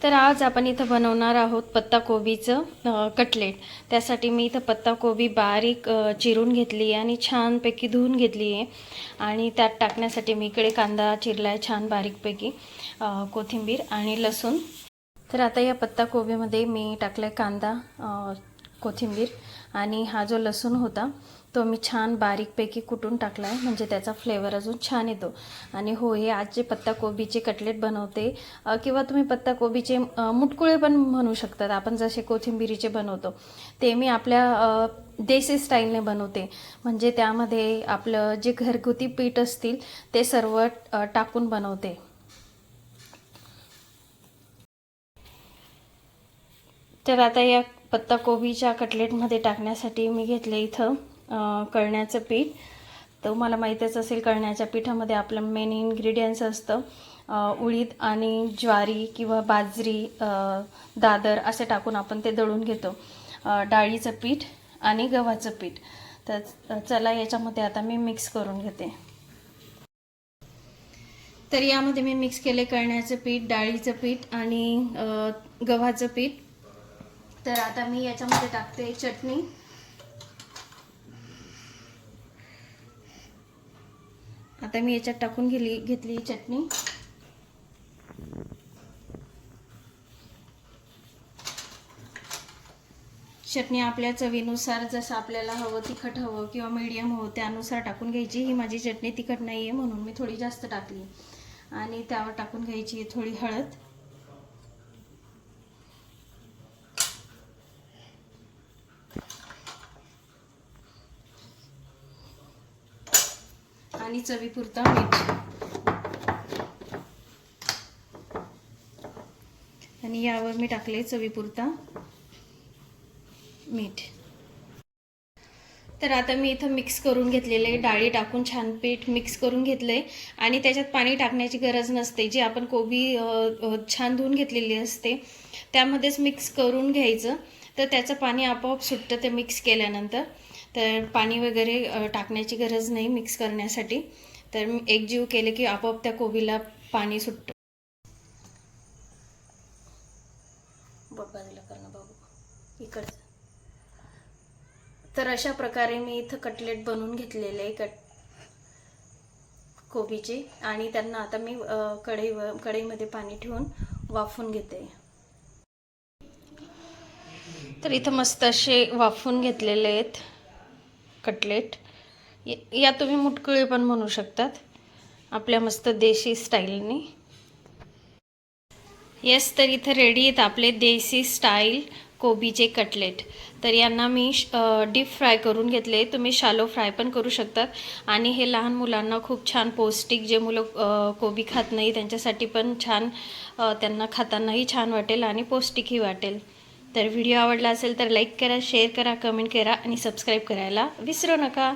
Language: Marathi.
तर आज आपण इथं बनवणार आहोत पत्ताकोबीचं कटलेट। त्यासाठी मी इथं पत्ताकोबी बारीक चिरून घेतली आणि छानपैकी धुवून घेतली आहे आणि त्यात टाकण्यासाठी मी इकडे कांदा चिरलाय छान बारीकपैकी, कोथिंबीर आणि लसूण। तर आता या पत्ताकोबीमध्ये मी टाकलाय कांदा, कोथिंबीर आणि हा जो लसूण होता तो मी छान बारीकपैकी कुटून टाकला आहे, म्हणजे त्याचा फ्लेवर अजून छान येतो। आणि हो, हे आज जे पत्ताकोबीचे कटलेट बनवते किंवा तुम्ही पत्ताकोबीचे मुटकुळे पण म्हणू शकतात, आपण जसे कोथिंबीरीचे बनवतो ते मी आपल्या देसी स्टाईलने बनवते। म्हणजे त्यामध्ये आपलं जे घरगुती पीठ असतील ते सर्व टाकून बनवते। तर आता या पत्ताकोबीच्या कटलेटमध्ये टाकण्यासाठी मी घेतले इथं कळण्याचं पीठ। तर मला माहीतच असेल, कळण्याच्या पिठामध्ये आपलं मेन इन्ग्रेडियंट्स असतं उडीद आणि ज्वारी किंवा बाजरी, दादर असे टाकून आपण ते दळून घेतो, डाळीचं पीठ आणि गव्हाचं पीठ। तर चला याच्यामध्ये आता मी मिक्स करून घेते। तर यामध्ये मी मिक्स केले कळण्याचं पीठ, डाळीचं पीठ आणि गव्हाचं पीठ। तर आता मी याच्यामध्ये टाकते चटणी। आता मी याच्यात टाकून घेतली चटणी। चटणी आपल्या चवीनुसार, जसं आपल्याला हवं तिखट हवं किंवा मीडियम हवं त्यानुसार टाकून घ्यायची। ही माझी चटणी तिखट नाही आहे म्हणून मी थोडी जास्त टाकली। आणि त्यावर टाकून घ्यायची थोडी हळद आणि चवीपुरता मीठ। आणि यावर मी टाकले चवीपुरता मीठ। तर आता मी इथं मिक्स करून घेतलेले, डाळी टाकून छान पीठ मिक्स करून घेतले आणि त्याच्यात पाणी टाकण्याची गरज नसते। जी आपण कोबी छान धुवून घेतलेली असते त्यामध्येच मिक्स करून घ्यायचं, तर त्याचं पाणी आपोआप सुटतं ते मिक्स केल्यानंतर। तर पाणी वगैरे टाकण्याची गरज नाही मिक्स करण्यासाठी। तर मी एकजीव केले की आपोआप त्या कोबीला पाणी सुटतं। बाजूला करणं बाबू इकडचं। तर अशा प्रकारे मी इथं कटलेट बनवून घेतलेले कोबीचे आणि त्यांना आता मी कढईमध्ये पाणी ठेवून वाफवून घेते। तर इथं मस्त असे वाफवून घेतलेले आहेत कटलेट। या तुम्ही मुटकुळे पण म्हणू शकतात आपल्या मस्त देशी स्टाईलने। येस, तर इथं रेडी आहेत आपले देसी स्टाईल कोबीचे कटलेट। तर यांना मी डीप फ्राय करून घेतले, तुम्ही शालो फ्राय पण करू शकतात। आणि हे लहान मुलांना खूप छान पौष्टिक, जे मुलं कोबी खात नाही त्यांच्यासाठी पण छान, त्यांना खातानाही छान वाटेल आणि पौष्टिकही वाटेल। तर व्हिडिओ आवडला असेल तर लाईक करा, शेअर करा, कमेंट करा आणि सबस्क्राईब करायला विसरू नका।